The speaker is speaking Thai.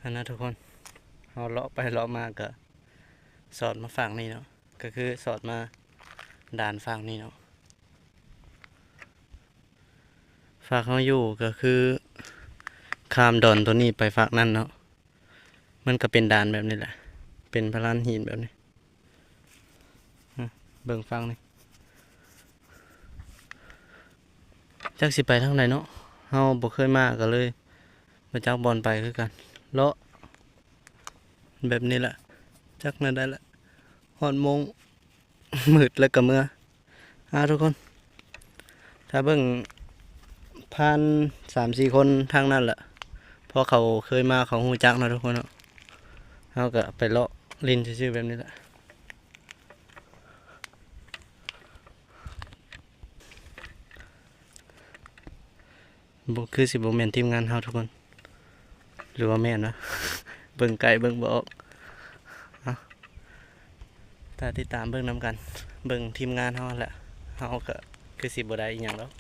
อันนั้นทุกคนเอาเลาะไปเลาะมาก็สอดมาฝั่งนี้เนาะก็คือสอดมาด่านฝั่งนี้เนาะฝากเขาอยู่ก็คือข้ามดอนตัวนี้ไปฝั่งนั้นเนาะมันก็เป็นด่านแบบนี้แหละเป็นพลานหินแบบนี้เบิ่งฟังนี่จักสิไปทางไหนเนาะเฮาบ่เคยมาก็เลยมาจักบอลไปคือกันเลาะแบบนี้แหละจักนั่นได้ละฮอดโมง มืดแล้วก็เมื่อทุกคนถ้าเบิ่งผ่าน3-4 คนทางนั้นแหละเพราะเขาเคยมาเขาฮู้จักเนาะทุกคนเนาะเฮาก็ไปเลาะลินซื่อๆแบบนี้แหละบ่คือสิบ่แม่นทีมงานเฮาทุกคนหรือว่าแม่นวะ เบิ่งไกลเบิ่งบ่ออกถ้าติดตามเบิ่งนำกันเบิ่งทีมงานเฮาแหละเฮาก็คือสิบ่ได้อีหยังแล้ว